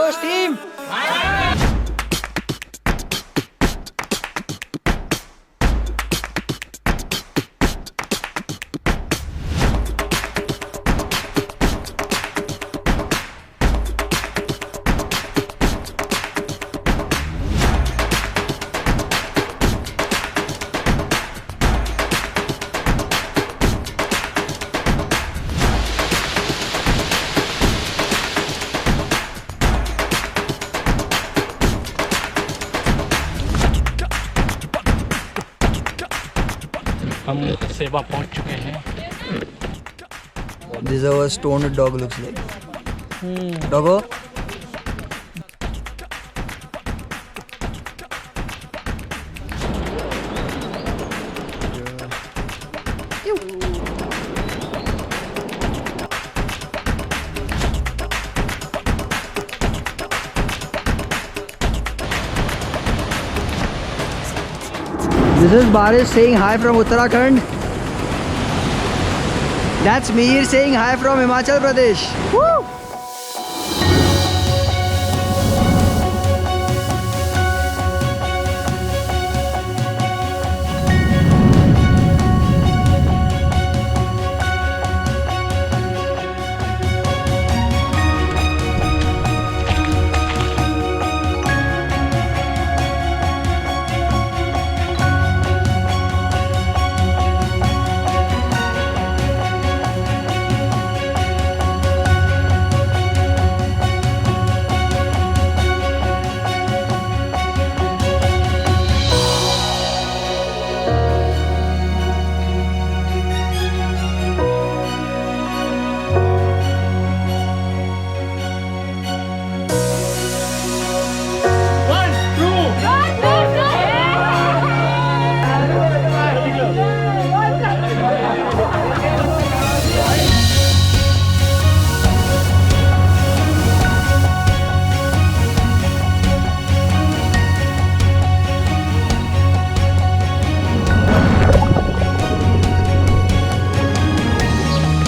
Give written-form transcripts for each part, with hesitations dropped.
meadows team. हम सेवा पहुंच चुके हैं। This is how a stoned dog looks like. Doggo. This is Baris saying hi from Uttarakhand. That's Mihir saying hi from Himachal Pradesh. Woo!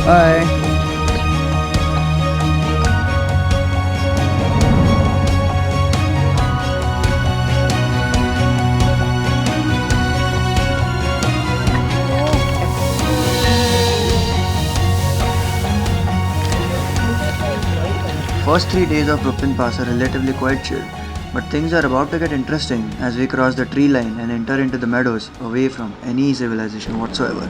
Hi. First 3 days of Rupin Pass are relatively quite chill, but things are about to get interesting as we cross the tree line and enter into the meadows away from any civilization whatsoever.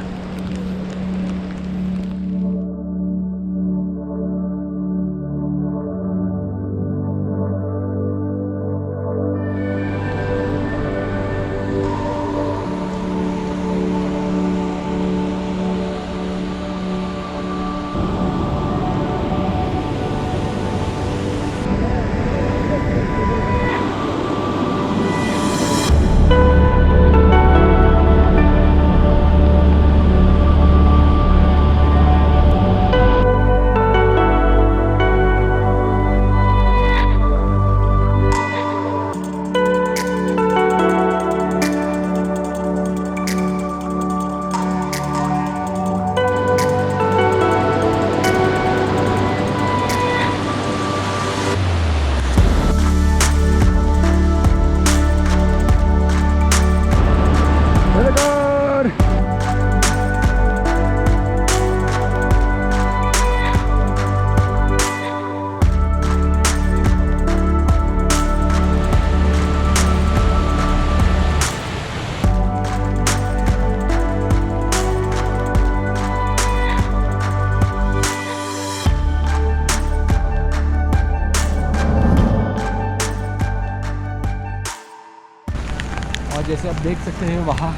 जैसे आप देख सकते हैं वहाँ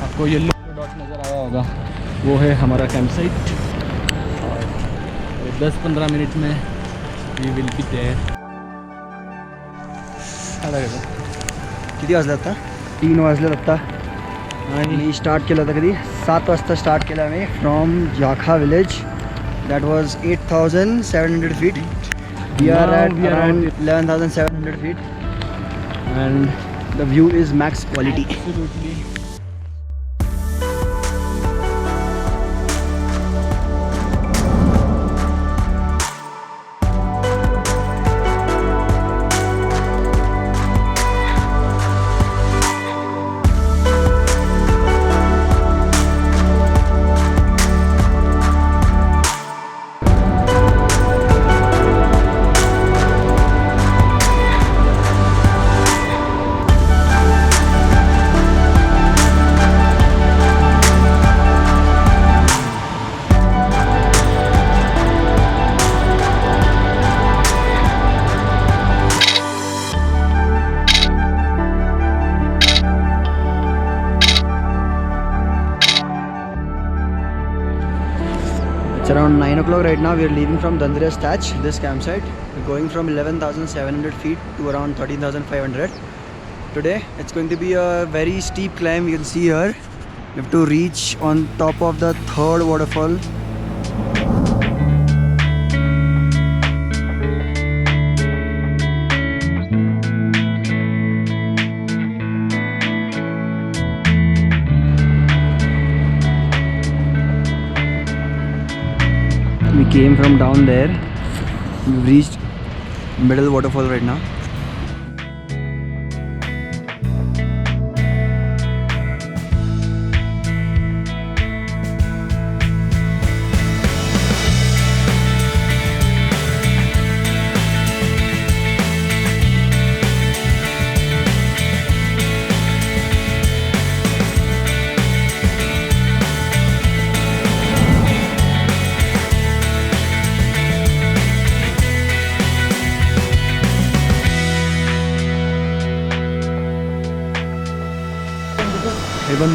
आपको yellow dot नज़र आया होगा, वो है हमारा कैंप साइट और 10-15 मिनट में वी विल बी देयर। किती वाजले आता? 3 वाजले आता आणि मी स्टार्ट केलं होतं कधी 7 वाजता स्टार्ट केलं आम्ही from Jakha village. That was 8,700 feet. We are at around 11,700 feet and the view is max quality. Absolutely. It's around 9 o'clock right now. We are leaving from Dhandreyas Thatch, this campsite. We're going from 11,700 feet to around 13,500. Today, it's going to be a very steep climb. You can see here. We have to reach on top of the third waterfall. We came from down there. We've reached middle waterfall right now. Heaven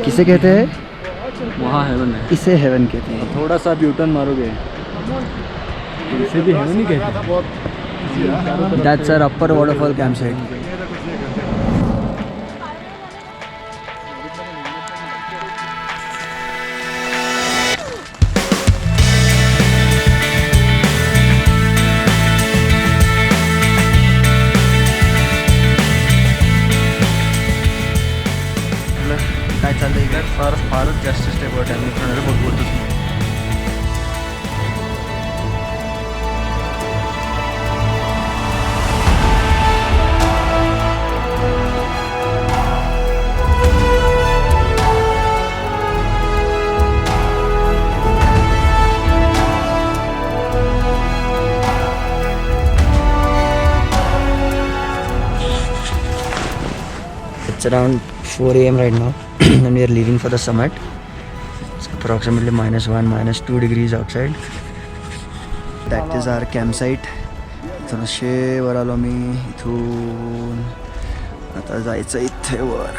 किसे कहते हैं? वहाँ haven है, इसे haven कहते हैं. थोड़ा सा आप यूटर्न मारोगे इसे भी हेवन ही कहते हैं. That's our upper waterfall campsite. काय चाललंय इकडे? फारच जास्त स्टेप वर डॅमेज होणार बघतच नाही. It's around 4 a.m. right now and we are leaving for the summit. It's approximately -1, -2 degrees outside. That is our campsite. इथून असे वर आलो मी. इथून आता जायचं इथे वर.